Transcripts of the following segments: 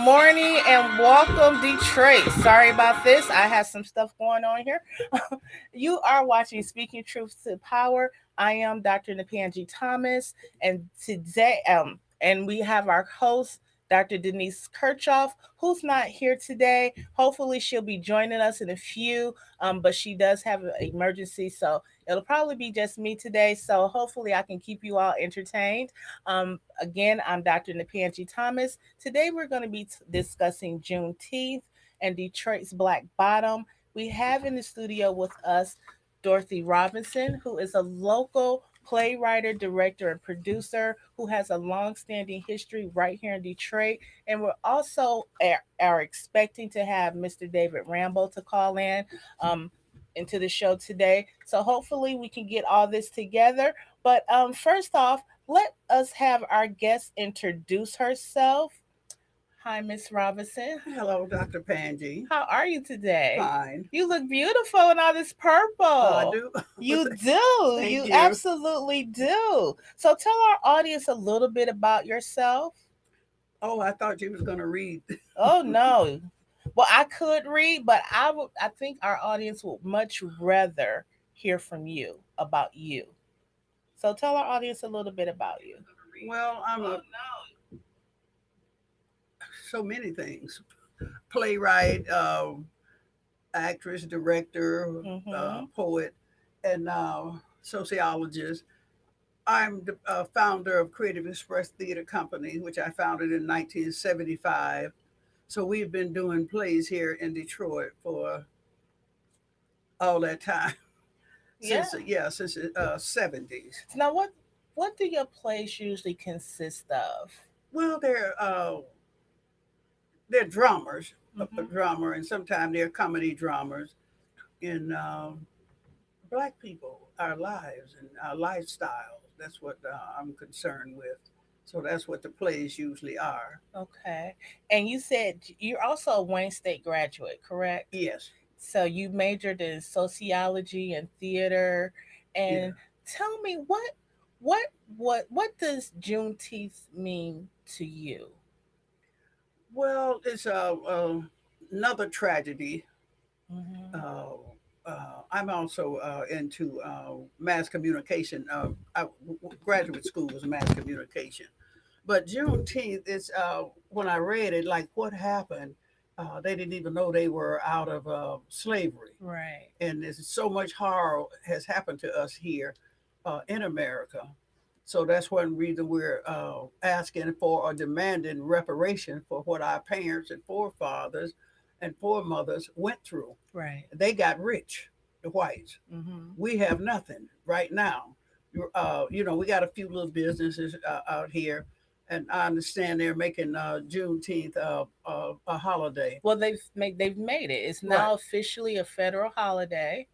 morning and welcome, Detroit. Sorry about this. I have some stuff going on here. You are watching Speaking Truth to Power. I am Dr. Nakpangi Thomas, and and we have our host, Dr. Denise Kirchoff, who's not here today. Hopefully, she'll be joining us in a few, but she does have an emergency, so it'll probably be just me today. So hopefully, I can keep you all entertained. Again, I'm Dr. Napanji Thomas. Today, we're going to be discussing Juneteenth and Detroit's Black Bottom. We have in the studio with us Dorothy Robinson, who is a local playwright, director, and producer who has a long-standing history right here in Detroit. And we're also are expecting to have Mr. David Rambo to call in into the show today. So hopefully we can get all this together. But first off, let us have our guest introduce herself. Hi, Miss Robinson. Hello, Dr. Panji. How are you today? Fine. You look beautiful in all this purple. I do. You do. Thank You you. absolutely do. So tell our audience a little bit about yourself. Oh, I thought you was going to read. Oh no. Well, I could read, but I think our audience would much rather hear from you about you. So tell our audience a little bit about you. Well, so many things. Playwright, actress, director, Mm-hmm. poet, and sociologist. I'm the founder of Creative Express Theater Company, which I founded in 1975. So we've been doing plays here in Detroit for all that time. Yeah. Since the 70s. Now what do your plays usually consist of? Well, they're drummers, a Mm-hmm. drummer, and sometimes they're comedy drummers. And black people, our lives and our lifestyles. That's what I'm concerned with. So that's what the plays usually are. Okay. And you said you're also a Wayne State graduate, correct? Yes. So you majored in sociology and theater. Yeah. And tell me what what does Juneteenth mean to you? Well, it's another tragedy. Hmm. Uh, I'm also into mass communication. Graduate school was mass communication. But Juneteenth is when I read it, like what happened. They didn't even know they were out of slavery, Right. and there's so much horror has happened to us here in America. So that's one reason we're asking for or demanding reparation for what our parents and forefathers and foremothers went through. Right. They got rich, the whites. Hmm. We have nothing right now. We got a few little businesses out here, and I understand they're making Juneteenth a holiday. Well, they've made it. It's Right. now officially a federal holiday.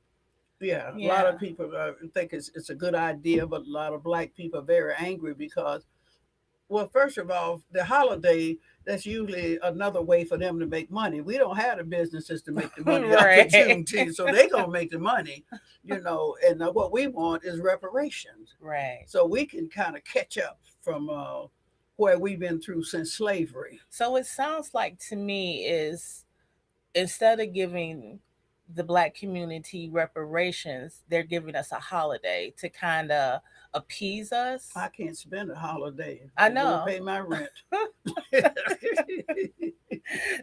Yeah, a lot Yeah. of people think it's a good idea, but a lot of black people are very angry because, well, first of all, the holiday, that's usually another way for them to make money. We don't have the businesses to make the money off of Right. Juneteenth, so they gonna make the money, And what we want is reparations, Right. so we can kind of catch up from where we've been through since slavery. So it sounds like to me is instead of giving the black community reparations, they're giving us a holiday to kind of appease us. I can't spend a holiday. I I will know. pay my rent.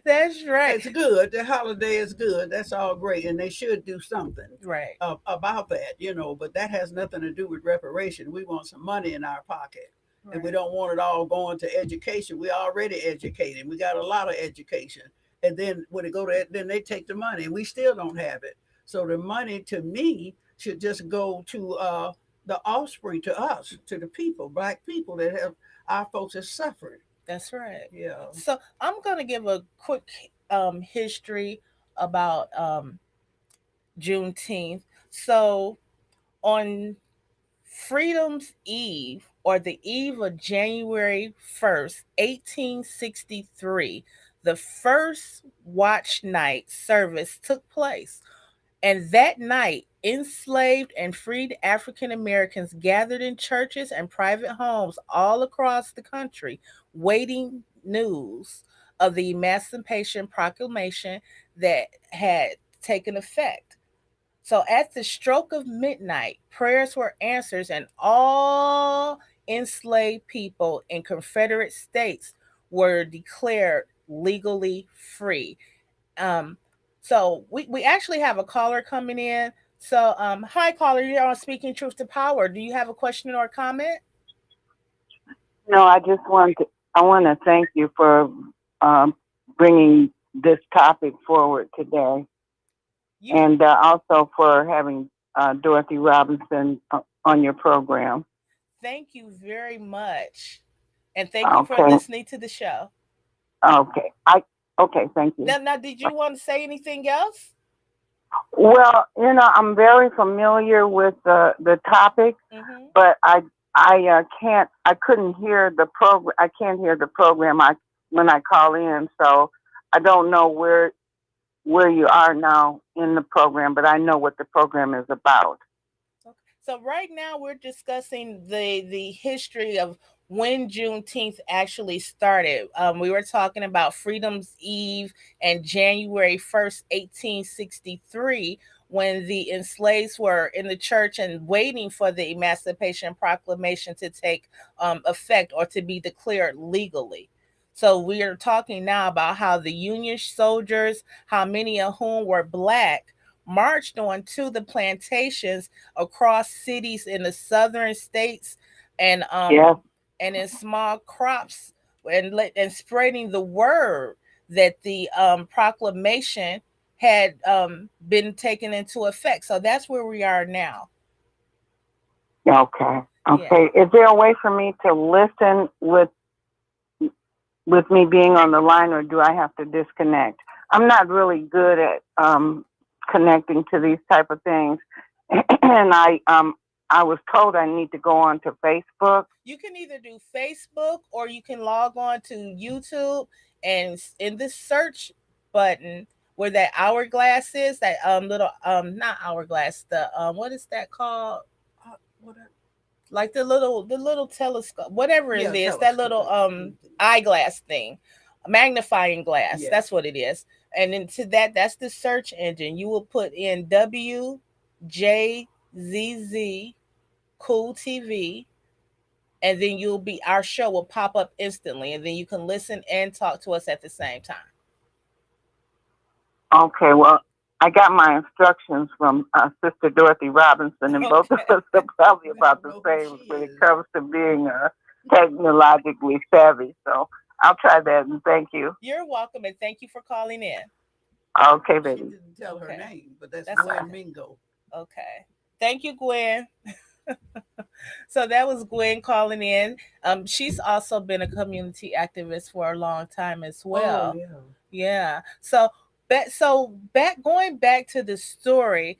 That's right. It's good. The holiday is good. That's all great, and they should do something Right. about that. But that has nothing to do with reparation. We want some money in our pocket, and we Right. don't want it all going to education. We already educated. We got a lot of education, and then when they go to it, then they take the money, and we still don't have it. So the money, to me, should just go to the offspring, to us, to the people, black people that have our folks have suffered. That's right. Yeah. So I'm gonna give a quick history about Juneteenth. So on Freedom's Eve, or the eve of January 1st, 1863, the first watch night service took place. And that night, enslaved and freed African Americans gathered in churches and private homes all across the country, waiting news. of the Emancipation Proclamation that had taken effect. So at the stroke of midnight, prayers were answered, and all enslaved people in Confederate states were declared legally free. Um, so we actually have a caller coming in. So hi caller, you're on Speaking Truth to Power. Do you have a question or a comment? No, I want to thank you for um, bringing this topic forward today, You and also for having Dorothy Robinson on your program. Thank you very much. And thank you for Okay, listening to the show. okay, okay, thank you. Now, did you want to say anything else? Well, I'm very familiar with the topic, Mm-hmm. but I couldn't hear the program. I can't hear the program. When I call in, so I don't know where you are now in the program, but I know what the program is about. Okay. So right now we're discussing the history of when Juneteenth actually started. We were talking about Freedom's Eve and January 1st, 1863, when the enslaved were in the church and waiting for the Emancipation Proclamation to take effect or to be declared legally. So we are talking now about how the Union soldiers, how many of whom were black, marched on to the plantations across cities in the southern states, and Yeah. in small crops, and spreading the word that the proclamation had been taken into effect. So that's where we are now. Okay. Yeah. Okay. Is there a way for me to listen with me being on the line, or do I have to disconnect? I'm not really good at connecting to these type of things, and I was told I need to go on to Facebook. You can either do Facebook or you can log on to YouTube, and in this search button where that hourglass is, that little not hourglass, the what is that called? What like the little telescope, whatever it Yeah, is, that little telescope. eyeglass thing, magnifying glass. Yeah. That's what it is. And into that's the search engine. You will put in WJZZ Cool TV, and then our show will pop up instantly, and then you can listen and talk to us at the same time. Okay. Well, I got my instructions from Sister Dorothy Robinson, and both of Okay. us are probably We about don't the know who same she when it is. comes to being technologically savvy. So I'll try that, and thank you. You're welcome, and thank you for calling in. Okay, She baby. didn't tell her Okay. name, but that's That's Gwen okay. Mingo. Okay. Thank you, Gwen. So that was Gwen calling in. She's also been a community activist for a long time as Oh well. yeah. Yeah. So back going back to the story.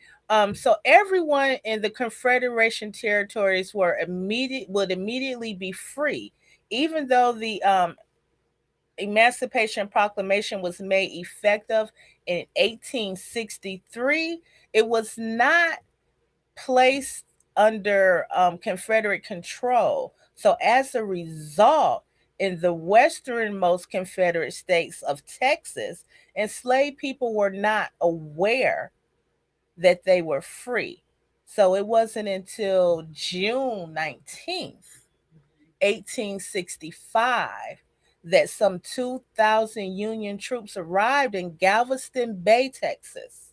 So everyone in the Confederation territories would immediately be free, even though the Emancipation Proclamation was made effective in 1863. It was not placed under Confederate control. So, as a result, in the westernmost Confederate states of Texas, enslaved people were not aware that they were free. So, it wasn't until June 19th, 1865, that some 2,000 Union troops arrived in Galveston Bay, Texas,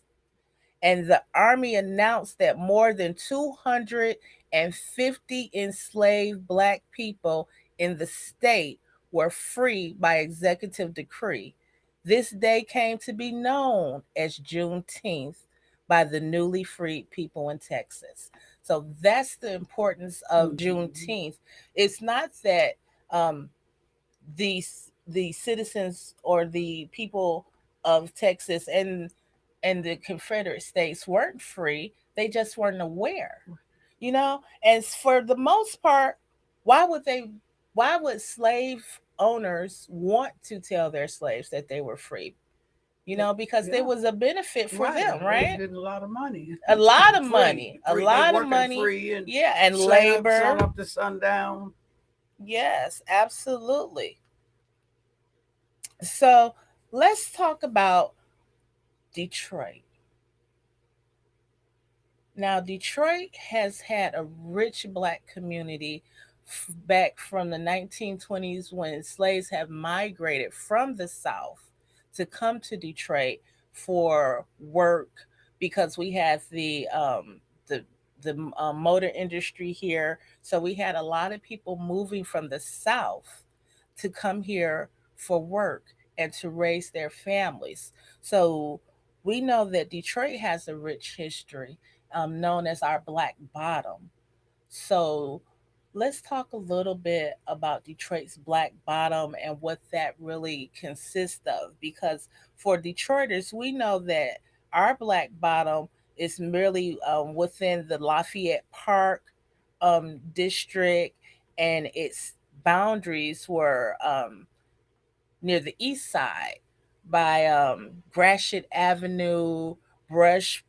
and the Army announced that more than 250 enslaved black people in the state were free by executive decree. This day came to be known as Juneteenth by the newly freed people in Texas. So that's the importance of Mm-hmm. Juneteenth. It's not that um, the citizens or the people of Texas and the Confederate States weren't free. They just weren't aware. And for the most part, why would they why would slave owners want to tell their slaves that they were free? Because there Yeah. was a benefit for Right. them, They was right? getting a lot of money. A lot of Free. money, a Free. They lot of working money. free and Yeah, and sun labor. up to sundown. Yes, absolutely. So let's talk about Detroit. Now, Detroit has had a rich black community back from the 1920s when slaves have migrated from the South to come to Detroit for work because we had the motor industry here. So we had a lot of people moving from the South to come here for work and to raise their families. So we know that Detroit has a rich history known as our Black Bottom. So let's talk a little bit about Detroit's Black Bottom and what that really consists of. Because for Detroiters, we know that our Black Bottom is merely within the Lafayette Park district, and its boundaries were near the east side by Gratiot Avenue, Brush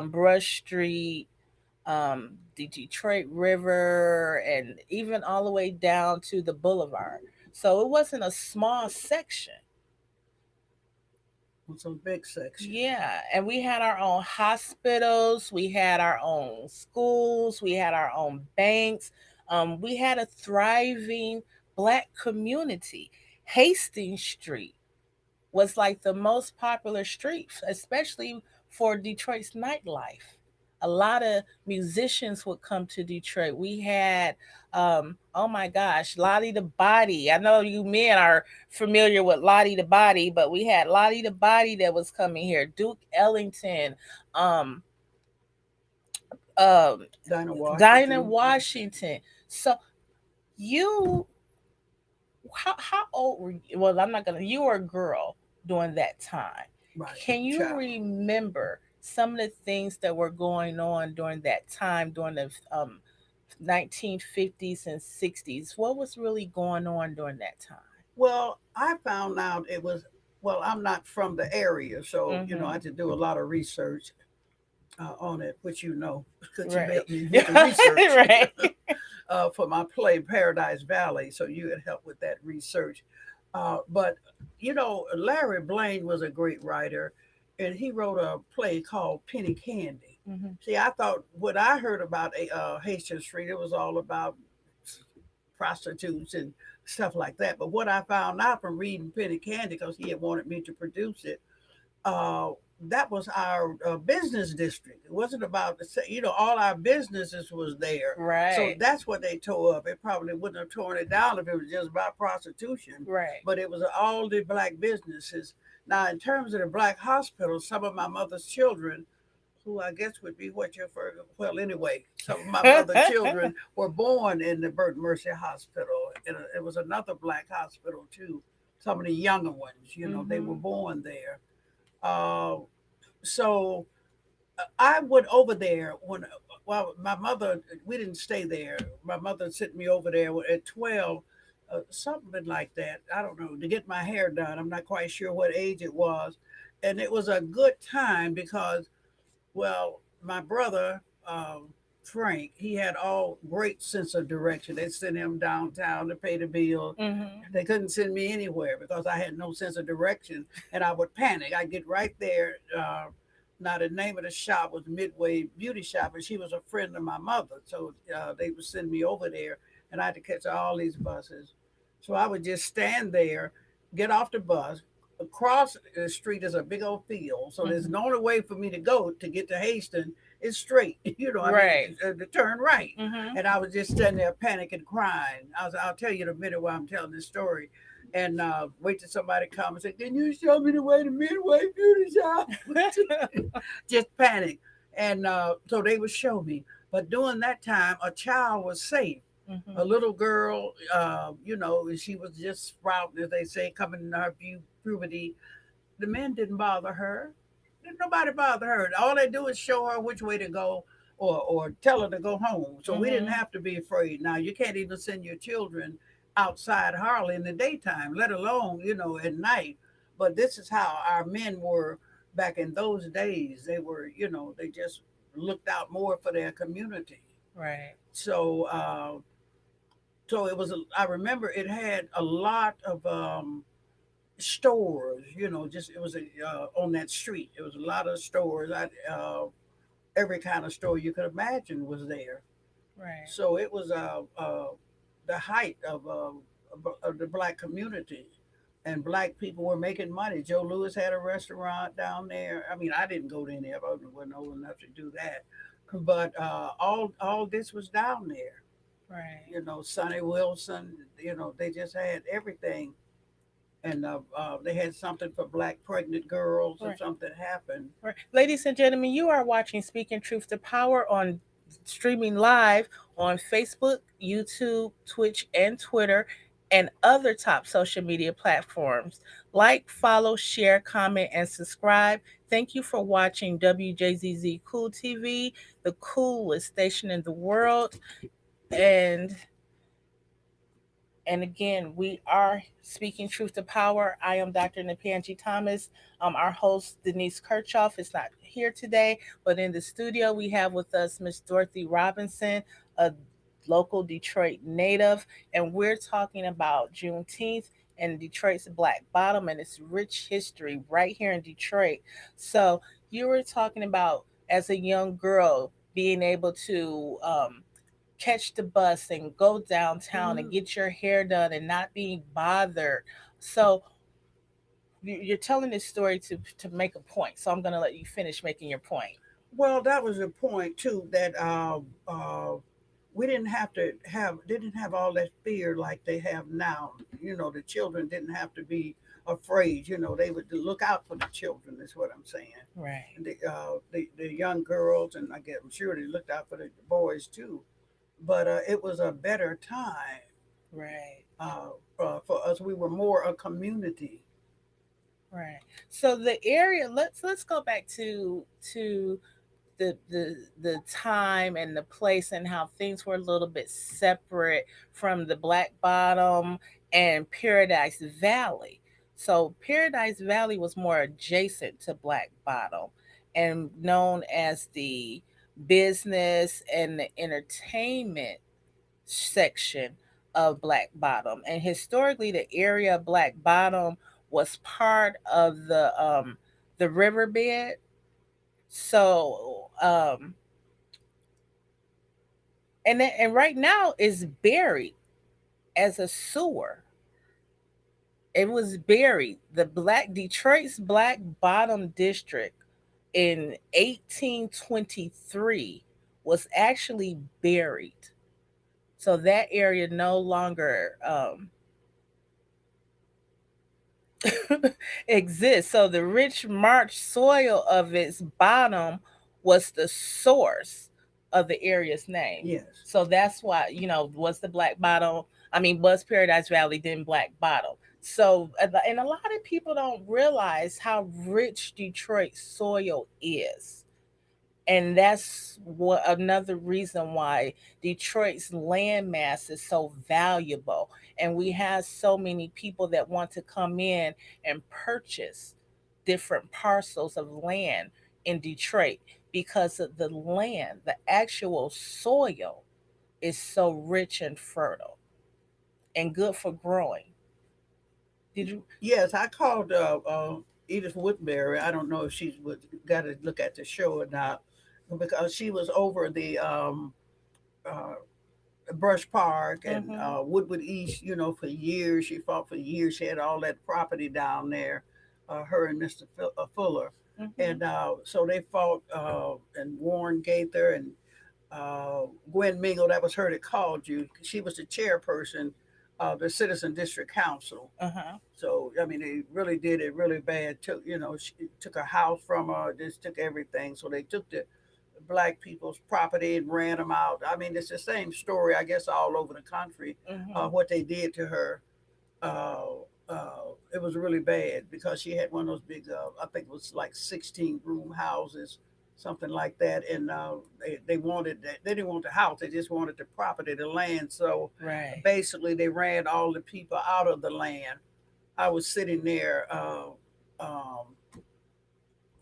Brush Street, the Detroit River, and even all the way down to the Boulevard. So it wasn't a small section. Some big section. Yeah, and we had our own hospitals, we had our own schools, we had our own banks. We had a thriving black community. Hastings Street was like the most popular street, especially for Detroit's nightlife. A lot of musicians would come to Detroit. We had, oh my gosh, Lottie the Body. I know you men are familiar with Lottie the Body, but we had Lottie the Body that was coming here. Duke Ellington, um, um, Dinah Dinah Washington. Washington. So you, how old were you? Well, I'm not gonna. You were a girl during that time. Right. Can you Child. remember some of the things that were going on during that time, during the 1950s and 60s? What was really going on during that time? Well, I found out it was, well, I'm not from the area, so, I Mm-hmm. had to do a lot of research on it, which because you Right. helped me with the research Right. for my play Paradise Valley. So you had helped with that research. But, Larry Blaine was a great writer, and he wrote a play called Penny Candy. Mm-hmm. See, I thought what I heard about Hastings Street, it was all about prostitutes and stuff like that. But what I found out from reading Penny Candy, because he had wanted me to produce it, uh, that was our business district. It wasn't about all our businesses was there. So Right. that's what they tore up. It probably wouldn't have torn it down if it was just about prostitution. Right. But it was all the black businesses. Now, in terms of the black hospitals, some of my mother's children, who I guess would be what you're for, well, anyway, some of my mother's children were born in the Burton Mercy Hospital. And it was another black hospital too. Some of the younger ones, they were Mm-hmm. born there. Uh, so I went over there well, my mother, we didn't stay there. My mother sent me over there at 12, something like that. I don't know, to get my hair done. I'm not quite sure what age it was. And it was a good time because, well, my brother, Frank, he had all great sense of direction. They sent him downtown to pay the bill. Mm-hmm. They couldn't send me anywhere because I had no sense of direction, and I would panic. I'd get right there. Now the name of the shop was Midway Beauty Shop, and she was a friend of my mother, so they would send me over there, and I had to catch all these buses. So I would just stand there, get off the bus. Across the street is a big old field, so there's Mm-hmm. no other way for me to go to get to Haston. It's straight, I mean, Right. to turn right. Mm-hmm. And I was just standing there panicking, crying. I'll tell you in a minute while I'm telling this story. And wait till somebody come and say, "Can you show me the way to Midway Beauty Shop?" Just panic. And so they would show me. But during that time, a child was safe. A Mm-hmm. little girl, she was just sprouting, as they say, coming in her puberty. The men didn't bother her. Didn't nobody bother her. All they do is show her which way to go, or tell her to go home. So we didn't Mm-hmm. have to be afraid. Now you can't even send your children outside hardly in the daytime, let alone, at night. But this is how our men were back in those days. They were, they just looked out more for their community. Right. So so it was I remember it had a lot of stores, just it was on that street. It was a lot of stores. Every kind of store you could imagine was there. Right. So it was the height of the black community, and black people were making money. Joe Louis had a restaurant down there. I mean, I didn't go to any of it. I wasn't old enough to do that, but all this was down there. Right. Sonny Wilson. They just had everything, and they had something for black pregnant girls if Right. something happened. Right. Ladies and gentlemen, you are watching Speaking Truth to Power on streaming live on Facebook, YouTube, Twitch, and Twitter, and other top social media platforms. Like, follow, share, comment, and subscribe. Thank you for watching WJZZ Cool TV, the coolest station in the world. And again, we are speaking truth to power. I am Dr. Nakpangi Thomas. Our host, Denise Kirchoff, is not here today, but in the studio, we have with us Miss Dorothy Robinson, a local Detroit native, and we're talking about Juneteenth and Detroit's Black Bottom and its rich history right here in Detroit. So, you were talking about as a young girl being able to catch the bus and go downtown and Hmm. get your hair done and not being bothered. So you're telling this story to make a point. So I'm going to let you finish making your point. Well, that was a point too, that we didn't have all that fear like they have now. The children didn't have to be afraid. They would look out for the children. Is what I'm saying. Right. And the young girls, and I'm sure they looked out for the boys too. But it was a better time Right. for us. We were more a community. Right. So the area, let's go back to the time and the place and how things were a little bit separate from the Black Bottom and Paradise Valley. So Paradise Valley was more adjacent to Black Bottom and known as the business and the entertainment section of Black Bottom. And historically the area of Black Bottom was part of the riverbed. So and right now is buried as a sewer. It was buried. The Black Detroit's Black Bottom district in 1823 was actually buried. So that area no longer exists. So the rich marsh soil of its bottom was the source of the area's name. Yes. So that's why, was the Black Bottom, was Paradise Valley then Black Bottom. So, and a lot of people don't realize how rich Detroit soil is. And that's what another reason why Detroit's landmass is so valuable. And we have so many people that want to come in and purchase different parcels of land in Detroit because of the land, the actual soil is so rich and fertile and good for growing. Did you? Yes, I called Edith Woodbury. I don't know if she's got to look at the show or not, because she was over the uh, Brush Park and Mm-hmm. Woodward East. For years. She fought for years. She had all that property down there. Her and Mr. Fuller, Mm-hmm. and so they fought. And Warren Gaither and Gwen Mingle. That was her that called you. She was the chairperson of the Citizen District Council. Uh-huh. So I mean, they really did it really bad. She took a house from her. Just took everything. So they took the black people's property and ran them out. I mean, it's the same story, I guess, all over the country. Mm-hmm. What they did to her, uh, it was really bad because she had one of those big, I think it was like 16-room houses, something like that. And they wanted that. They didn't want the house. They just wanted the property, the land. So Right. basically, they ran all the people out of the land. I was sitting there um,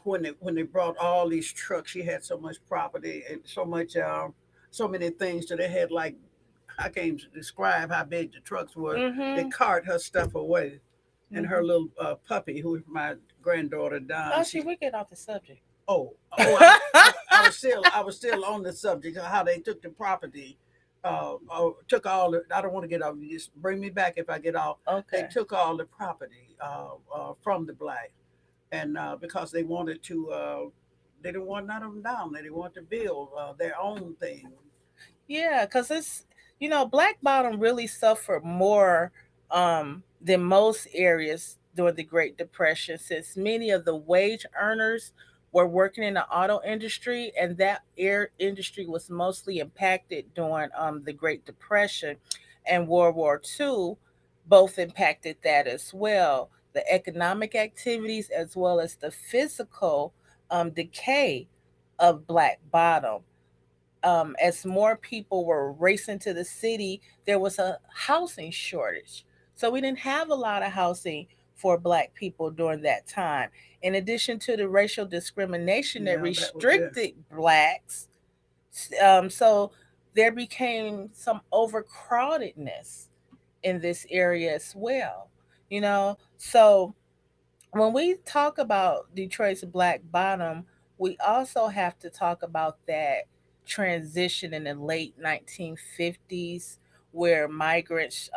when they brought all these trucks. She had so much property and so many things that they had, like, I can't describe how big the trucks were. They Mm-hmm. cart her stuff away. and her Hmm. little puppy, who was my granddaughter Oh, Don. see, we get off the subject. I was still on the subject of how they took the property. Took all the. I don't want to get off. You just bring me back if I get off. They Okay. took all the property from the black, and because they wanted to, they didn't want none of them down. They didn't want to build their own thing. Yeah, because Black Bottom really suffered more than most areas during the Great Depression, since many of the wage earners were working in the auto industry, and that air industry was mostly impacted during the Great Depression, and World War II both impacted that as well. The economic activities as well as the physical decay of Black Bottom. As more people were racing to the city, there was a housing shortage. So we didn't have a lot of housing for Black people during that time. In addition to the racial discrimination that Yeah, that was it. restricted Blacks, so there became some overcrowdedness in this area as well. So when we talk about Detroit's Black Bottom, we also have to talk about that transition in the late 1950s where migrants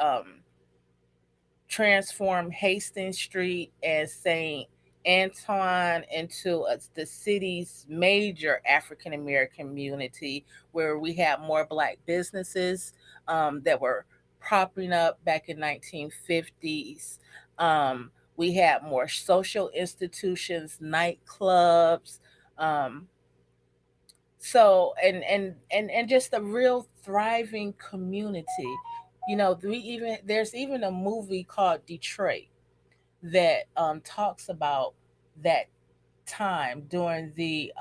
transformed Hastings Street and St. Antoine into the city's major African American community, where we had more Black businesses that were propping up back in 1950s. We had more social institutions, nightclubs, um, and just a real thriving community. There's even a movie called Detroit that talks about that time during the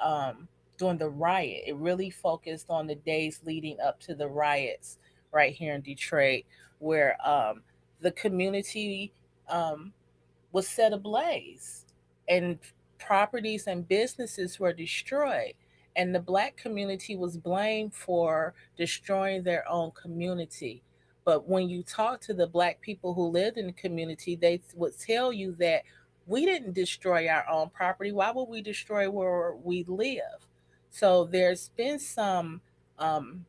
riot. It really focused on the days leading up to the riots right here in Detroit, where the community um, was set ablaze, and properties and businesses were destroyed. And the Black community was blamed for destroying their own community. But when you talk to the Black people who lived in the community, they would tell you that we didn't destroy our own property. Why would we destroy where we live? So there's been some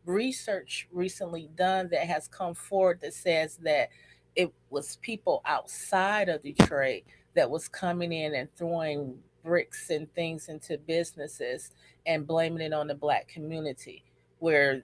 research recently done that has come forward that says that it was people outside of Detroit that was coming in and throwing bricks and things into businesses and blaming it on the Black community, where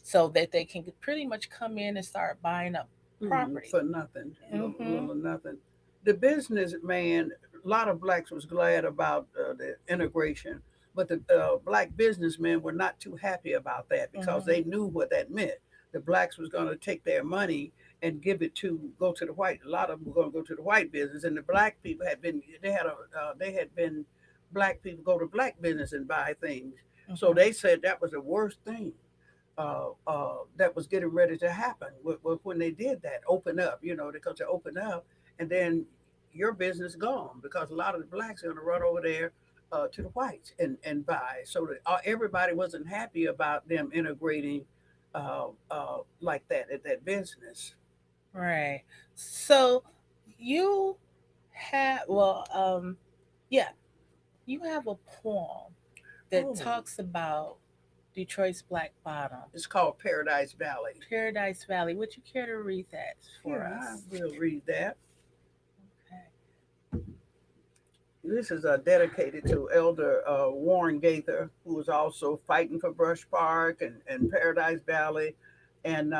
so that they can pretty much come in and start buying up property. For nothing, Hmm. little nothing. The businessman, a lot of blacks was glad about the integration, but the black businessmen were not too happy about that because Hmm. they knew what that meant. The blacks was going to take their money and give it to go to the white. A lot of them were going to go to the white business, and the black people had been they had been black people go to black business and buy things. So Hmm. they said that was the worst thing that was getting ready to happen when they did that, open up, because they open up and then your business gone because a lot of the blacks are going to run over there to the whites and buy. So that everybody wasn't happy about them integrating like that at that business. Right. So you have yeah, you have a poem that Oh, talks about Detroit's Black Bottom, it's called Paradise Valley. Paradise Valley. Would you care to read that for Yeah, I us? will read that. Okay. This is dedicated to Elder Warren Gaither, who was also fighting for Brush Park and Paradise Valley. And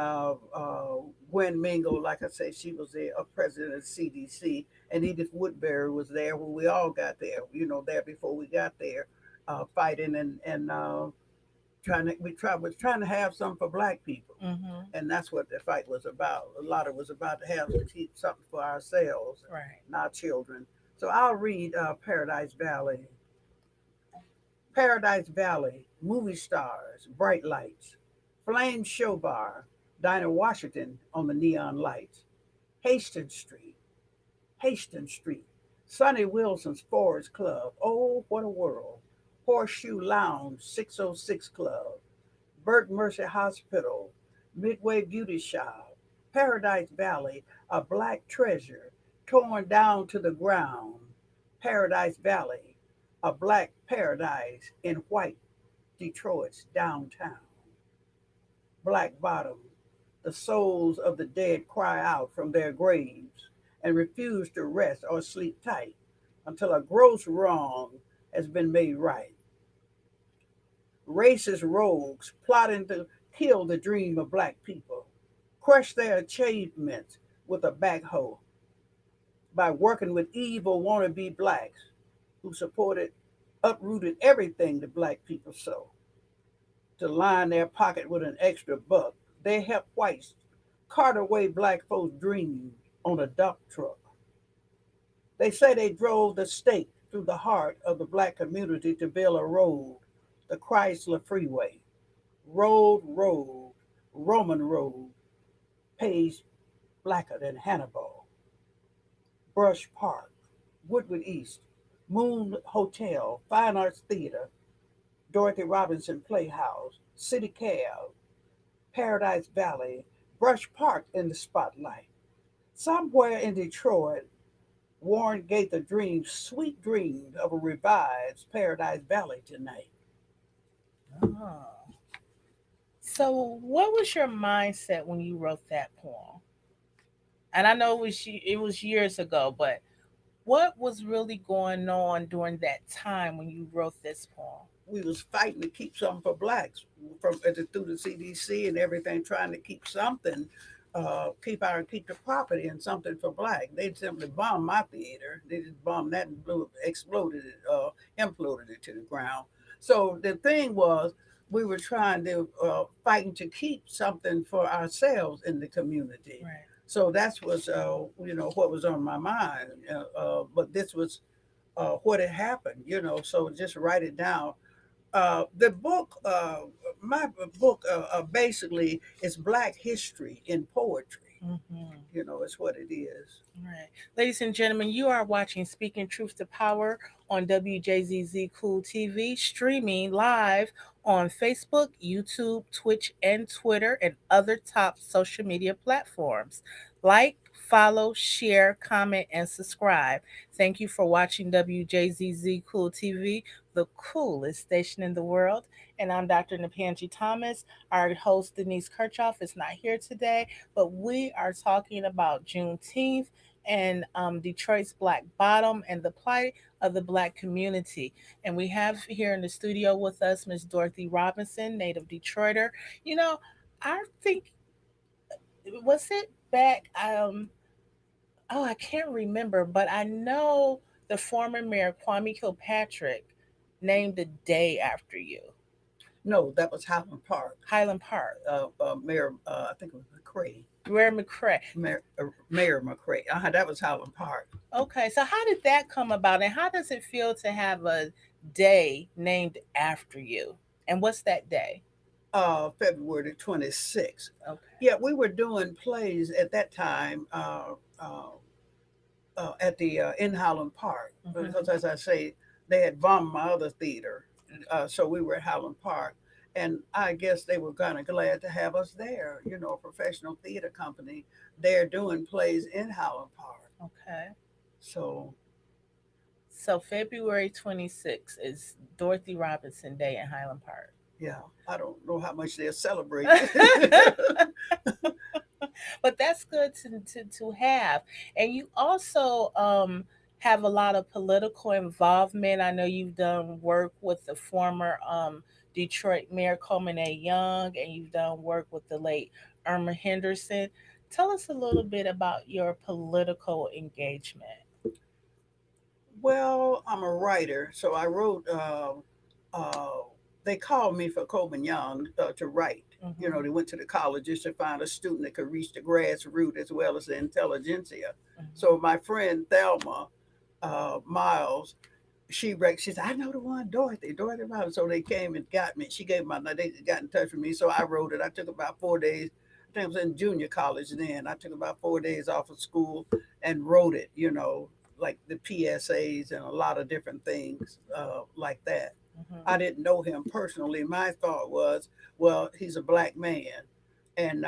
Gwen Mingle, like I say, she was the president of CDC. And Edith Woodbury was there when we all got there, there before we got there, fighting and was trying to have something for black people. Mm-hmm. And that's what the fight was about. A lot of it was about to have to keep something for ourselves Right. and our children. So I'll read Paradise Valley. Paradise Valley, movie stars, bright lights. Flame Show Bar, Dinah Washington on the neon lights. Hastings Street, Hastings Street. Sonny Wilson's Forest Club, oh, what a world. Horseshoe Lounge, 606 Club. Burt Mercy Hospital, Midway Beauty Shop, Paradise Valley, a black treasure, torn down to the ground. Paradise Valley, a black paradise in white Detroit's downtown. Black Bottom, the souls of the dead cry out from their graves and refuse to rest or sleep tight until a gross wrong has been made right. Racist rogues plotting to kill the dream of black people, crush their achievements with a backhoe by working with evil wannabe blacks who supported, uprooted everything the black people sow to line their pocket with an extra buck. They help whites cart away black folks' dreams on a dump truck. They say they drove the stake through the heart of the black community to build a road, the Chrysler Freeway. Road, Roman road, pays blacker than Hannibal. Brush Park, Woodward East, Moon Hotel, Fine Arts Theater, Dorothy Robinson Playhouse, City Cab, Paradise Valley, Brush Park in the spotlight. Somewhere in Detroit, Warren Gaither dreamed sweet dreams of a revised Paradise Valley tonight. Oh. So, what was your mindset when you wrote that poem? And I know it was years ago, but what was really going on during that time when you wrote this poem? We was fighting to keep something for blacks from through the CDC and everything, trying to keep something, keep the property and something for black. They simply bombed my theater. They just bombed that and exploded it, imploded it to the ground. So the thing was, we were trying to fighting to keep something for ourselves in the community. Right. So that's was what was on my mind. But this was what had happened. So just write it down. The book, my book, basically is Black history in poetry. Mm-hmm. It's what it is. Right. Ladies and gentlemen, you are watching Speaking Truth to Power on WJZZ Cool TV, streaming live on Facebook, YouTube, Twitch, and Twitter, and other top social media platforms. Like, follow, share, comment, and subscribe. Thank you for watching WJZZ Cool TV, the coolest station in the world. And I'm Dr. Nakpangi Thomas. Our host, Denise Kirchoff, is not here today, but we are talking about Juneteenth and Detroit's Black Bottom and the plight of the Black community. And we have here in the studio with us Miss Dorothy Robinson, native Detroiter. You know, I think, was it back? Oh, I can't remember, but I know the former mayor Kwame Kilpatrick named a day after you, No, that was Highland Park. Highland Park. Mayor, I think it was McCray. Where McCray. Mayor McCray. That was Highland Park. Okay, so how did that come about, and how does it feel to have a day named after you? And what's that day? February 26th. Okay. Yeah, we were doing plays at that time at the in Highland Park because, as I say, they had bombed my other theater, so we were at Highland Park, and I guess they were kind of glad to have us there. A professional theater company there doing plays in Highland Park. Okay. So So February 26th is Dorothy Robinson Day in Highland Park. yeah, I don't know how much they're celebrating. But that's good to have. And you also have a lot of political involvement. I know you've done work with the former Detroit Mayor Coleman A. Young, and you've done work with the late Irma Henderson. Tell us a little bit about your political engagement. Well, I'm a writer, so I wrote. Uh, they called me for Coleman Young to write. Hmm. They went to the colleges to find a student that could reach the grassroots as well as the intelligentsia. Hmm. So my friend Thelma Miles, she said, I know the one, Dorothy Miles. So they came and got me. She gave my, they got in touch with me. So I wrote it. I took about 4 days. I think I was in junior college then. I took about 4 days off of school and wrote it, like the PSAs and a lot of different things like that. Hmm. I didn't know him personally. My thought was, well, he's a black man, and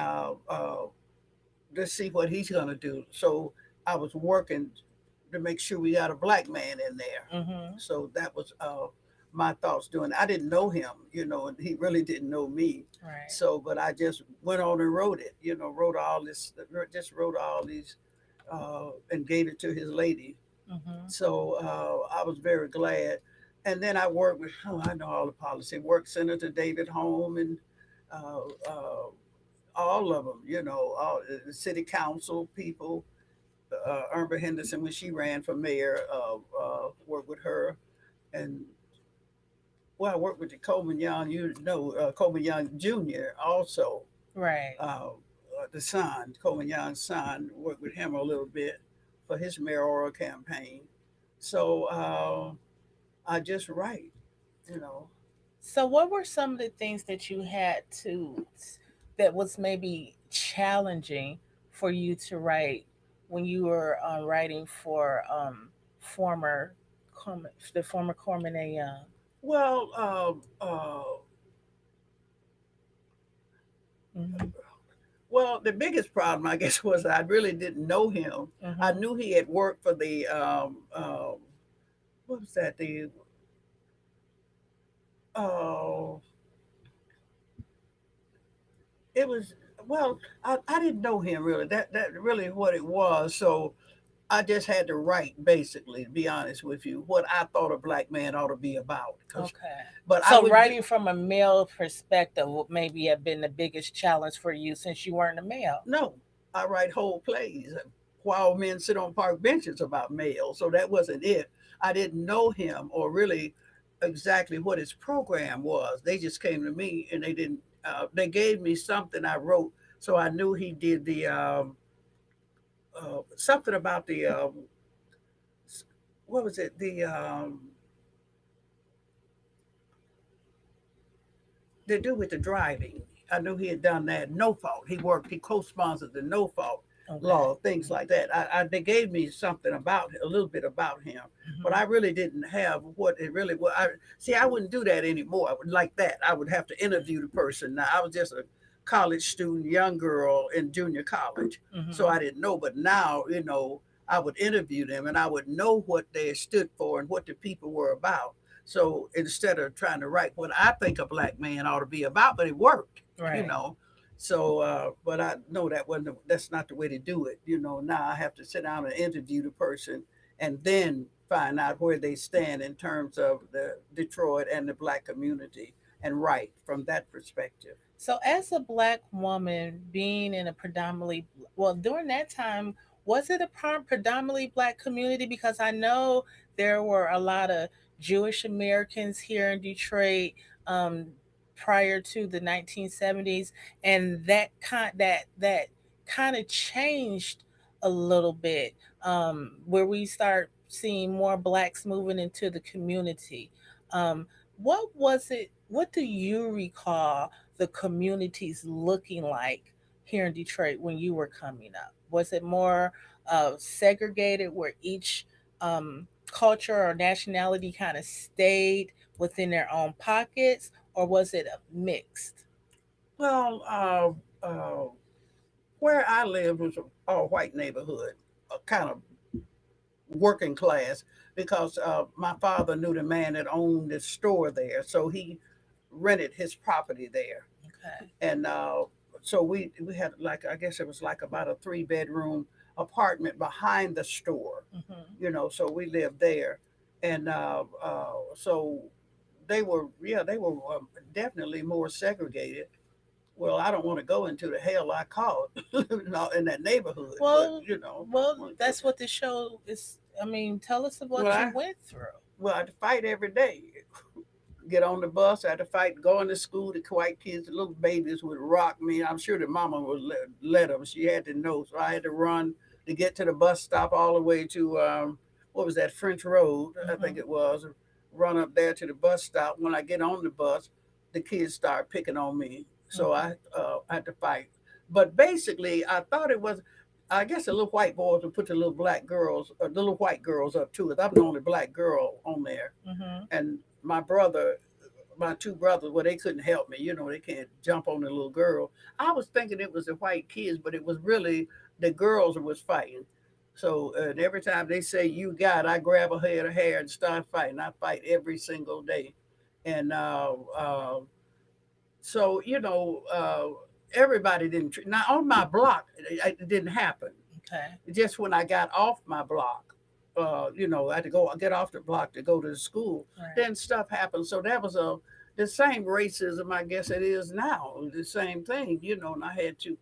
let's see what he's going to do. So I was working to make sure we got a black man in there. Mm-hmm. So that was my thoughts doing. I didn't know him, and he really didn't know me. Right. So, but I just went on and wrote it. Wrote all this, just wrote all these, and gave it to his lady. Mm-hmm. So I was very glad. And then I worked with, I know all the policy, worked Senator David Home and uh, uh, all of them, all the city council people, Amber Henderson when she ran for mayor, worked with her. And well, I worked with the Coleman Young, Coleman Young Jr. also, Right. the son, Coleman Young's son, worked with him a little bit for his mayoral campaign. So I just write, you know. So, what were some of the things that you had to, that was maybe challenging for you to write when you were writing for former, the former Corman A. Young? Well, Mm-hmm. the biggest problem, I guess, was I really didn't know him. I Mm-hmm. knew he had worked for the what was that? The oh, it was well, I didn't know him really. That really what it was. So I just had to write, basically, to be honest with you, what I thought a black man ought to be about. Okay. But I So, would do, writing from a male perspective would maybe have been the biggest challenge for you since you weren't a male. no, I write whole plays while men sit on park benches about males. So that wasn't it. I didn't know him or really exactly what his program was. They just came to me and they didn't. They gave me something I wrote, so I knew he did the something about the what was it? The they do with the driving. I knew he had done that. No fault. He co-sponsored the no fault Okay. law, things like that. They gave me something about a little bit about him, but Hmm. I really didn't have what it really was. I see. I wouldn't do that anymore. I would like that. I would have to interview the person. Now I was just a college student, young girl in junior college, so Hmm. I didn't know. But now, I would interview them and I would know what they stood for and what the people were about. So instead of trying to write what I think a black man ought to be about, but it worked, you Right. know. So, but I know that's not the way to do it. Now I have to sit down and interview the person and then find out where they stand in terms of the Detroit and the black community and write from that perspective. So, as a black woman being in a predominantly, well, during that time, was it a predominantly black community? Because I know there were a lot of Jewish Americans here in Detroit um, prior to the 1970s, and that kind of changed a little bit, where we start seeing more blacks moving into the community. Um, what was it? What do you recall the communities looking like here in Detroit when you were coming up? Was it more segregated where each culture or nationality kind of stayed within their own pockets, or was it mixed? Well, where I lived was an all white neighborhood, a kind of working class, because my father knew the man that owned the store there, so he rented his property there. Okay. And so we had, like, I guess it was like about a 3 bedroom apartment behind the store, Hmm. so we lived there. And so they were definitely more segregated. Well, I don't want to go into the hell I caused in that neighborhood, but Well, well, well, that's what the show is. I mean, tell us of what you I went through. well, I had to fight every day. Get on the bus. I had to fight going to school. The white kids, the little babies would rock me. I'm sure the mama would let them. She had to know. So I had to run to get to the bus stop all the way to, what was that, French Road, I think Hmm. it was. Run up there to the bus stop. When I get on the bus, the kids start picking on me. So Hmm. I had to fight. But basically, I thought it was, I guess the little white boys would put the little black girls, the little white girls up too. I'm the only black girl on there. Hmm. And my two brothers, well, they couldn't help me. They can't jump on the little girl. I was thinking it was the white kids, but it was really the girls who was fighting. So and every time they say you got, I grab a head of hair and start fighting. I fight every single day, and so everybody didn't. Now on my block, it didn't happen. Okay. Just when I got off my block, I had to go get off the block to go to the school. Right. Then stuff happened. So that was the same racism, I guess it is now. The same thing, and I had to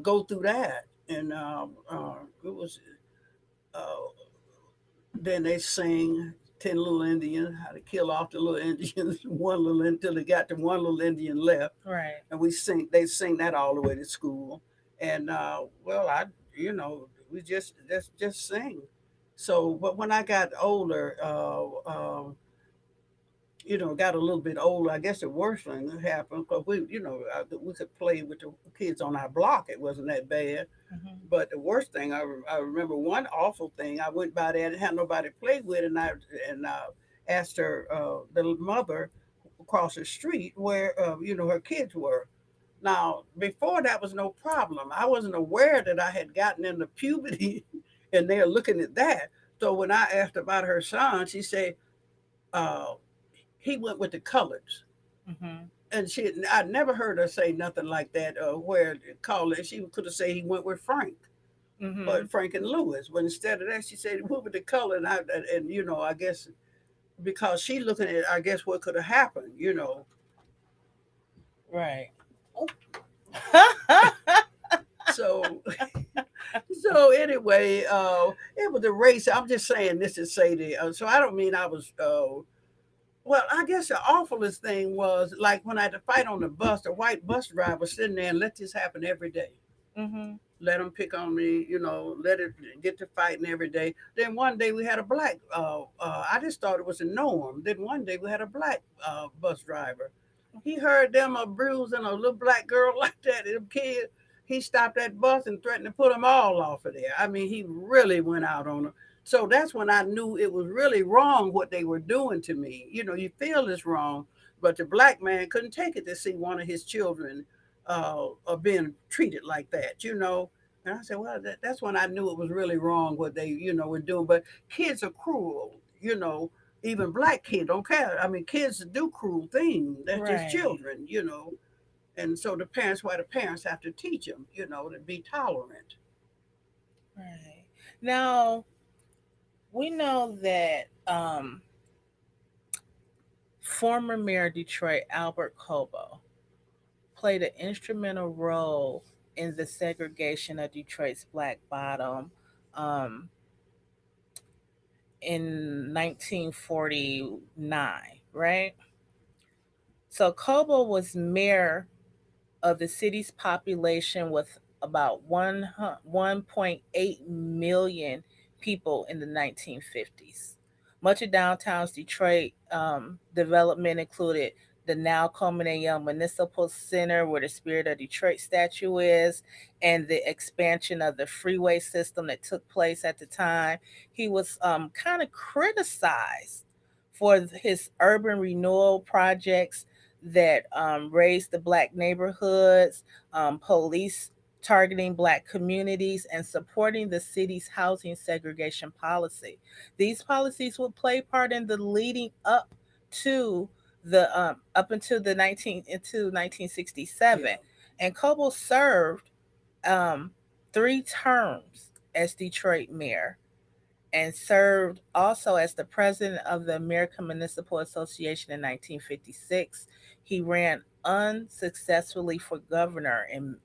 go through that, and it was. Uh, then they sing 10 Little Indians, how to kill off the little Indians, one little until they got to one little Indian left, Right. and they sing that all the way to school, and well, we just sing. So, but when I got older, got a little bit older, I guess the worst thing that happened because we could play with the kids on our block. It wasn't that bad. Hmm. But the worst thing, I remember one awful thing. I went by there and had nobody to play with, and I asked her, the mother across the street, where her kids were. Now, before that was no problem. I wasn't aware that I had gotten into puberty, and they're looking at that. So when I asked about her son, she said, uh, he went with the colors. Hmm. And I never heard her say nothing like that. Where call it, she could have said he went with Frank, Hmm. but Frank and Lewis. But instead of that, she said he went with the color, and I guess because she looking at, I guess what could have happened. Right. So so anyway, it was a race. I'm just saying this to say that. So I don't mean I was. Well, I guess the awfulest thing was like when I had to fight on the bus. The white bus driver was sitting there and let this happen every day. Hmm. Let them pick on me, let it get to fighting every day. Then one day we had a black. I just thought it was a norm. Then one day we had a black bus driver. He heard them abusing a little black girl like that, and them kid. He stopped that bus and threatened to put them all off of there. I mean, he really went out on them. So that's when I knew it was really wrong what they were doing to me. You feel it's wrong, but the black man couldn't take it to see one of his children being treated like that. And I said, well, that's when I knew it was really wrong what they, were doing. But kids are cruel. Even black kids don't care. I mean, kids do cruel things. That's just Right. children. And so why the parents have to teach them, to be tolerant. Right. Now we know that former mayor of Detroit Albert Cobo played an instrumental role in the segregation of Detroit's Black Bottom um, in 1949, right? So Cobo was mayor of the city's population with about 1.8 million people in the 1950s. Much of downtown's Detroit development included the now culminating Young Municipal Center, where the Spirit of Detroit statue is, and the expansion of the freeway system that took place at the time. He was kind of criticized for his urban renewal projects that raised the black neighborhoods, police targeting black communities, and supporting the city's housing segregation policy. These policies would play part in the leading to up until the 1967, Yeah. and Coble served um, 3 terms as Detroit mayor and served also as the president of the American Municipal Association in 1956. He ran unsuccessfully for governor in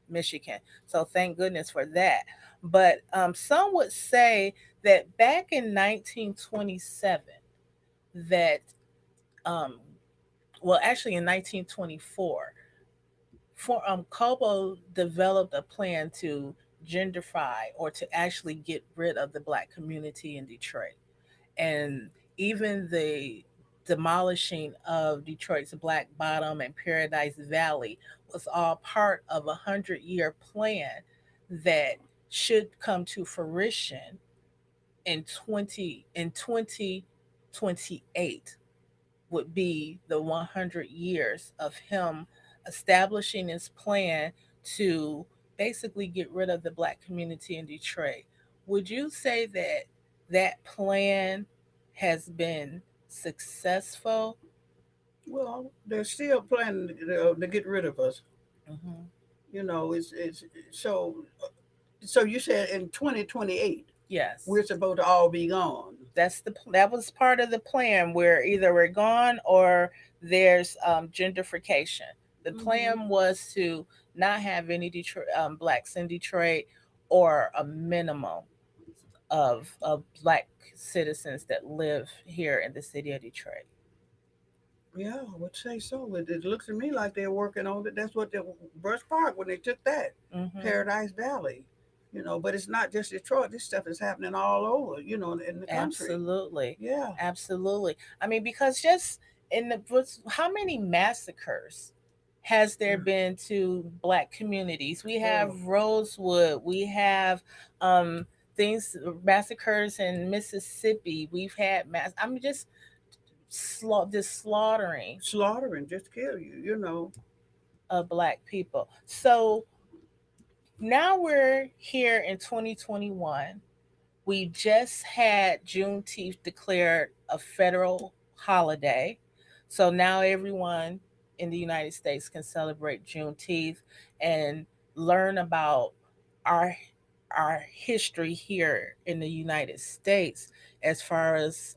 Michigan. So thank goodness for that. But some would say that back in 1927, that, um, well, actually in 1924, Cobo developed a plan to gentrify or to actually get rid of the black community in Detroit. And even the demolishing of Detroit's Black Bottom and Paradise Valley was all part of a 100-year plan that should come to fruition in 2028, would be the 100 years of him establishing his plan to basically get rid of the black community in Detroit. Would you say that that plan has been successful? Well, they're still planning to get rid of us. Hmm. It's so you said in 2028 Yes. we're supposed to all be gone. That was part of the plan where either we're gone or there's gentrification. The Hmm. plan was to not have any Detroit blacks in Detroit, or a minimum of black citizens that live here in the city of Detroit. Yeah, I would say so. It looks to me like they're working on it. That's what the Brush Park when they took that Hmm. Paradise Valley. But it's not just Detroit. This stuff is happening all over. In the country. Absolutely. Yeah. Absolutely. I mean, because just how many massacres has there been to black communities? We have Oh, Rosewood, we have um things, massacres in Mississippi. We've had I mean, just slaughtering slaughtering, just kill you. of black people. So now we're here in 2021. We just had Juneteenth declared a federal holiday. So now everyone in the United States can celebrate Juneteenth and learn about our our history here in the United States, as far as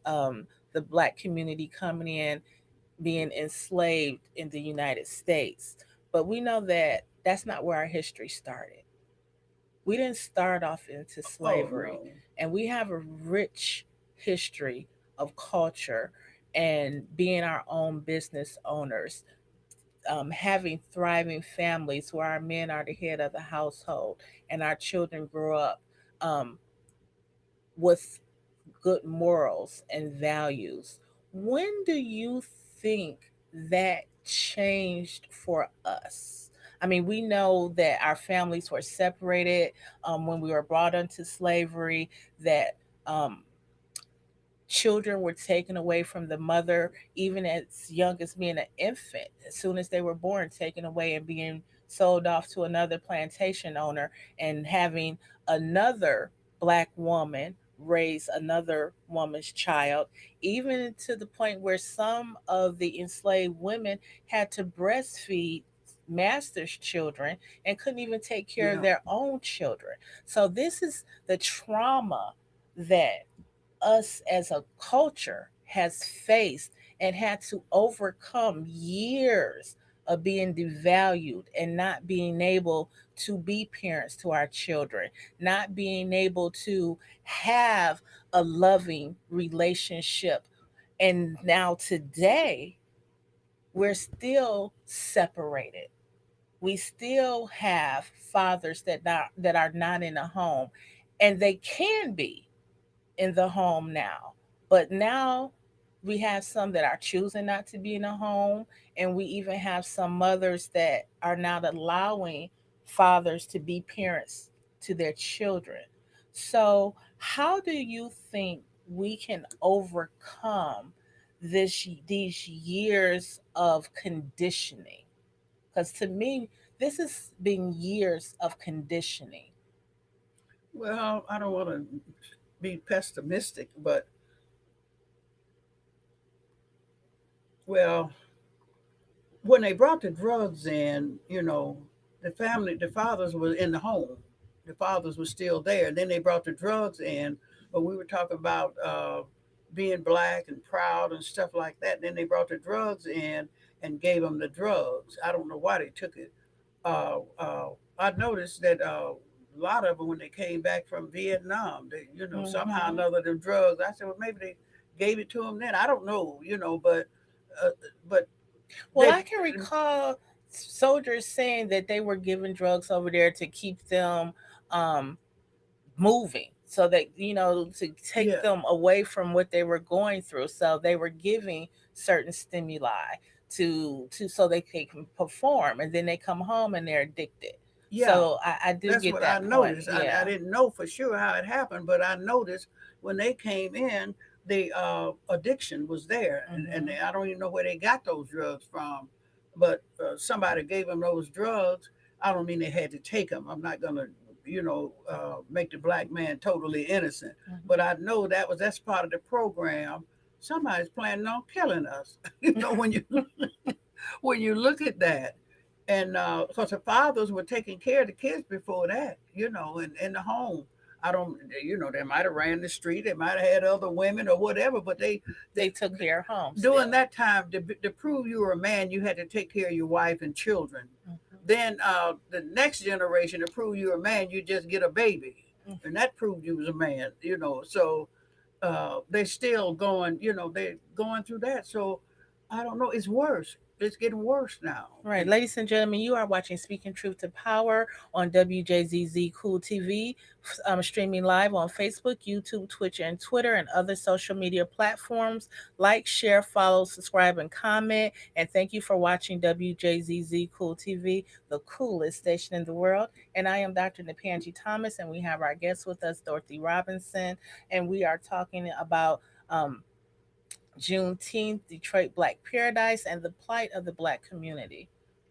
the black community coming in, being enslaved in the United States. But we know that that's not where our history started. We didn't start off into Oh slavery, no. and we have a rich history of culture and being our own business owners, having thriving families where our men are the head of the household and our children grow up um, with good morals and values. When do you think that changed for us? I mean, we know that our families were separated when we were brought into slavery, that um, children were taken away from the mother, even as young as being an infant. As soon as they were born, taken away and being sold off to another plantation owner, and having another black woman raise another woman's child, even to the point where some of the enslaved women had to breastfeed master's children and couldn't even take care of Yeah. their own children. So this is the trauma that us as a culture has faced and had to overcome years of being devalued and not being able to be parents to our children, not being able to have a loving relationship. And now today, we're still separated. We still have fathers that are not in a home, and they can be in the home now. But now we have some that are choosing not to be in a home, and we even have some mothers that are not allowing fathers to be parents to their children. So, how do you think we can overcome these years of conditioning? Because to me, this has been years of conditioning. Well, I don't want to be pessimistic, but well, when they brought the drugs in, the fathers were in the home. The fathers were still there. Then they brought the drugs in, but we were talking about being black and proud and stuff like that. Then they brought the drugs in and gave them the drugs. I don't know why they took it. I noticed that a lot of them, when they came back from Vietnam, somehow or Hmm. another, the drugs. I said, well, maybe they gave it to them then. I don't know, uh, but Well, they I can recall soldiers saying that they were given drugs over there to keep them um, moving, so that, to take yeah, them away from what they were going through. So they were giving certain stimuli to so they can perform, and then they come home and they're addicted. yeah. So I do That's get what I that point. noticed. I Yeah. didn't know for sure how it happened, but I noticed when they came in, the addiction was there, and I don't even know where they got those drugs from, but somebody gave them those drugs. I don't mean they had to take them. I'm not gonna, make the black man totally innocent. But I know that's part of the program. Somebody's planning on killing us. When you look at that, and because the fathers were taking care of the kids before that, in the home. I don't, they might have ran the street, they might have had other women or whatever, but They took care of home during still. that time to prove you were a man, you had to take care of your wife and children. Then the next generation to prove you're a man, you just get a baby, and that proved you was a man. So they're still going. They're going through that. So I don't know. It's worse. It's getting worse now. Right, ladies and gentlemen, you are watching Speaking Truth to Power on WJZZ Cool TV, streaming live on Facebook, YouTube, Twitch, and Twitter, and other social media platforms. Like, share, follow, subscribe, and comment. And thank you for watching WJZZ Cool TV, the coolest station in the world. And I am Dr. Nakpangi Thomas, and we have our guest with us, Dorothy Robinson, and we are talking about Juneteenth, Detroit Black Paradise, and the plight of the Black community.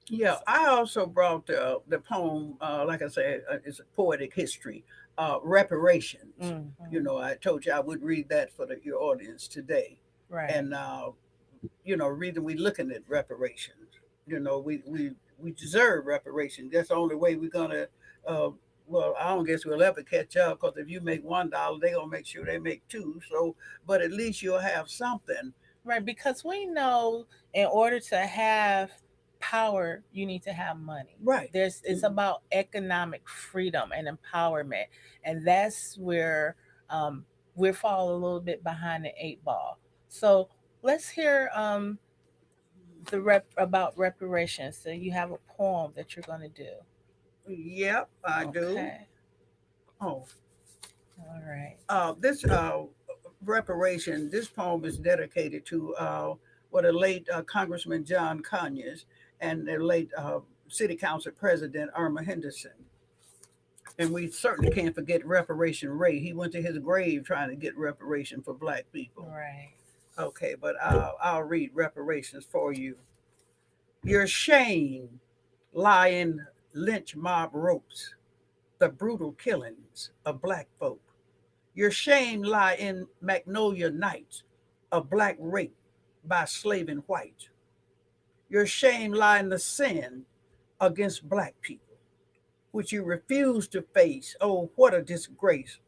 Yeah, I also brought the poem, like I said, it's a poetic history, reparations. I told you I would read that for your audience today. Right. And, reason we looking at reparations, we deserve reparations. That's the only way we're going to, well, I don't guess we'll ever catch up, because if you make $1, they're going to make sure they make two. So, but at least you'll have something. Right, because we know in order to have power, you need to have money. Right. It's about economic freedom and empowerment, and that's where we're falling a little bit behind the eight ball. So let's hear about reparations. So you have a poem that you're going to do. Yep, I do. Okay. Oh, All right. this reparation, this poem is dedicated to the late Congressman John Conyers and the late City Council President Irma Henderson. And we certainly can't forget Reparation Ray. He went to his grave trying to get reparation for black people. Right. Okay, but I'll read reparations for you. Your shame lie in lynch mob ropes, the brutal killings of black folk. Your shame lie in Magnolia nights, a black rape by slaving whites. Your shame lie in the sin against black people, which you refuse to face. Oh, what a disgrace.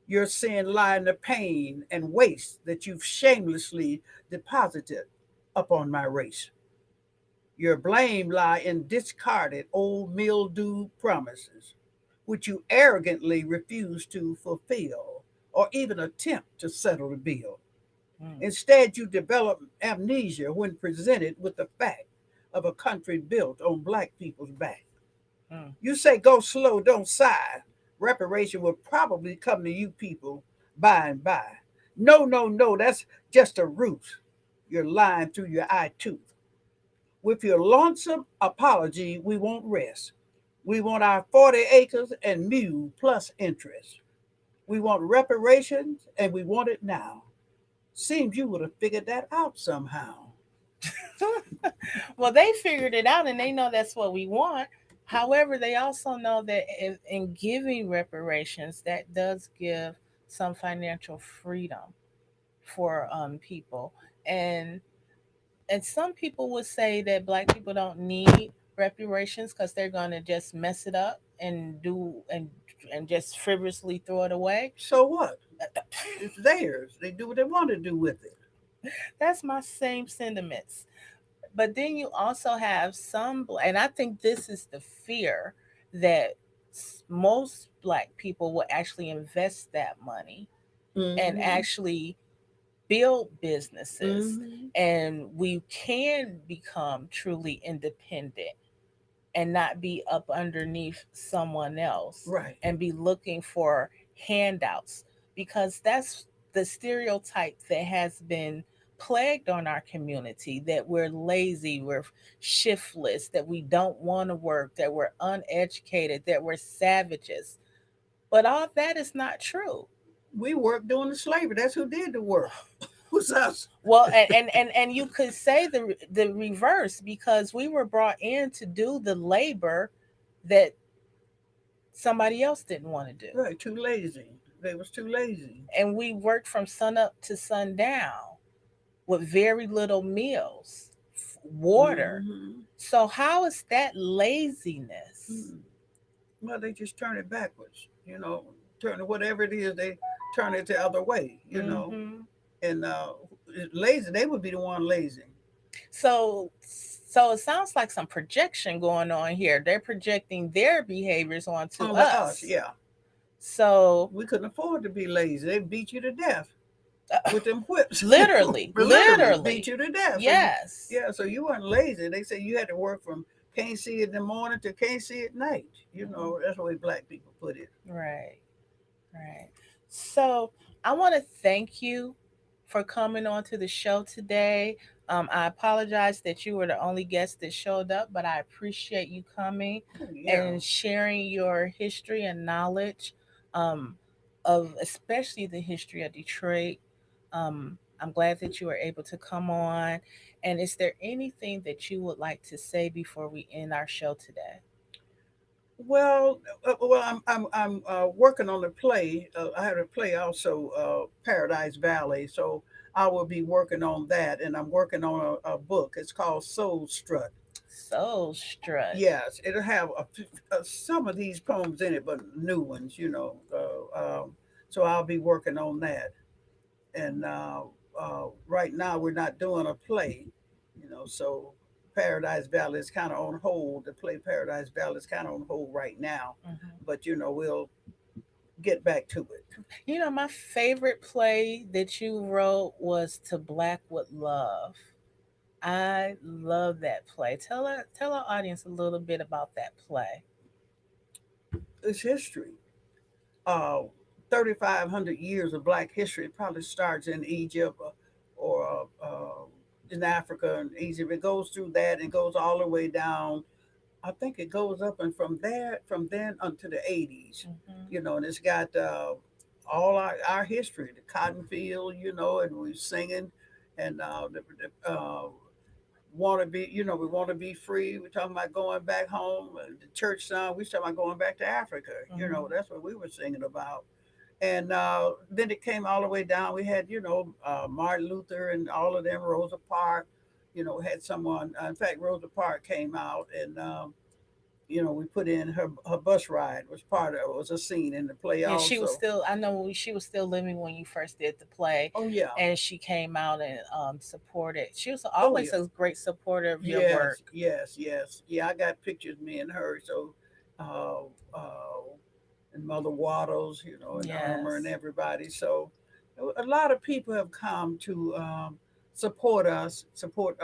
Your sin lie in the pain and waste that you've shamelessly deposited upon my race. Your blame lie in discarded old mildew promises, which you arrogantly refuse to fulfill or even attempt to settle the bill. Instead, you develop amnesia when presented with the fact of a country built on black people's back. You say, go slow, don't sigh. Reparation will probably come to you people by and by. No, no, no, that's just a ruse. You're lying through your eye tooth. With your lonesome apology, we won't rest. We want our 40 acres and mule plus interest. We want reparations, and we want it now. Seems you would have figured that out somehow. Well, they figured it out, and they know that's what we want. However, they also know that in giving reparations, that does give some financial freedom for people, and some people would say that black people don't need reparations because they're going to just mess it up and just frivolously throw it away. So what? It's theirs. They do what they want to do with it. That's my same sentiments. But then you also have and I think this is the fear that most black people will actually invest that money and actually build businesses, and we can become truly independent and not be up underneath someone else, Right. and be looking for handouts, because that's the stereotype that has been plagued on our community, that we're lazy, we're shiftless, that we don't want to work, that we're uneducated, that we're savages. But all that is not true. We worked during the slavery. That's who did the work. Who's us? Well, and you could say the reverse, because we were brought in to do the labor that somebody else didn't want to do. Right, too lazy. They was too lazy. And we worked from sun up to sundown with very little meals, water. Hmm. So how is that laziness? Well, they just turn it backwards. Turn it whatever it is. They turn it the other way. Hmm. And lazy. They would be the one lazy. So so it sounds like some projection going on here. They're projecting their behaviors onto Only us, us. yeah. So We couldn't afford to be lazy. They beat you to death with them whips. literally, Literally beat literally. you to death. So Yes. yeah, so you weren't lazy. They said you had to work from can't see it in the morning to can't see it at night. That's the way black people put it. Right. Right. So I want to thank you for coming on to the show today. I apologize that you were the only guest that showed up, but I appreciate you coming Oh, yeah. and sharing your history and knowledge um, of especially the history of Detroit. I'm glad that you were able to come on. And is there anything that you would like to say before we end our show today? I'm working on a play. I had a play also, Paradise Valley. So I will be working on that, and I'm working on a book. It's called Soul Strut. Soul Strut. Yes, it'll have some of these poems in it, but new ones. So I'll be working on that. And right now we're not doing a play. So Paradise Valley is kind of on hold. The play Paradise Valley is kind of on hold right now, Mhm. but we'll get back to it. My favorite play that you wrote was To Black with Love. I love that play. Tell our audience a little bit about that play. It's history. uh, 3,500 years of Black history. It probably starts in Egypt, or in Africa and Egypt. It goes through that and goes all the way down. I think it goes up and from then until the 80s. Hmm. And it's got all our history, the cotton field, and we're singing, and want to be, we want to be free. We're talking about going back home. The church song, we talking about going back to Africa. Hmm. That's what we were singing about. And then it came all the way down. We had, Martin Luther and all of them, Rosa Parks, had someone. In fact, Rosa Parks came out, and we put in her bus ride was part of it. Was a scene in the play Yeah, she was also. still. I know she was still living when you first did the play, Oh yeah. and she came out and supported. She was Oh always yeah. a great supporter of your work. Yes, yes, yes. Yeah, I got pictures of me and her. So, uh, and Mother Waddles, and Irma and Yes. everybody. So, a lot of people have come to support us, support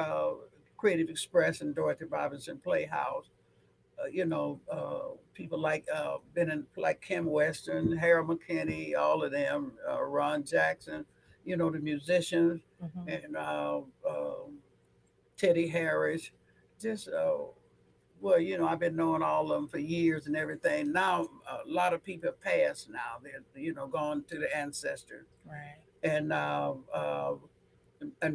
Creative Express and Dorothy Robinson Playhouse. People like been in, like Kim Weston, Harold McKinney, all of them, Ron Jackson, the musicians, Hmm. and Teddy Harris. Just well, I've been knowing all of them for years and everything. Now a lot of people have passed. Now they're gone to the ancestors. Right. And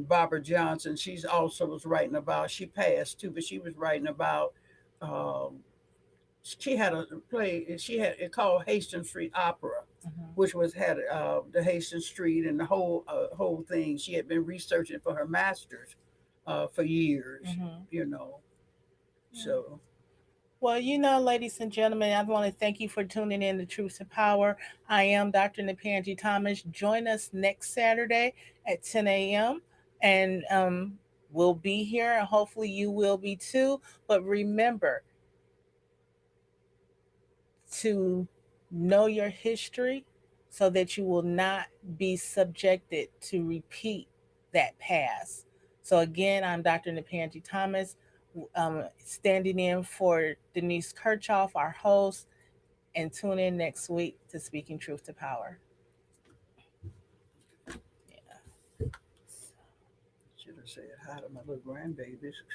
Barbara Johnson, she's also was writing about. She passed too, but she was writing about. Um, she had a play. She had it called Haitian Street Opera, Hmm. which was had the Haitian Street and the whole thing. She had been researching for her master's for years. Hmm. You know, so Well, ladies and gentlemen, I want to thank you for tuning in to Truth to Power. I am Dr. Nakpangi Thomas. Join us next Saturday at 10 a.m. and we'll be here, and hopefully you will be too. But remember to know your history so that you will not be subjected to repeat that past. So again, I'm Dr. Nakpangi Thomas, standing in for Denise Kirchoff, our host, and tune in next week to Speaking Truth to Power. Yeah. should have said hi to my little grandbabies.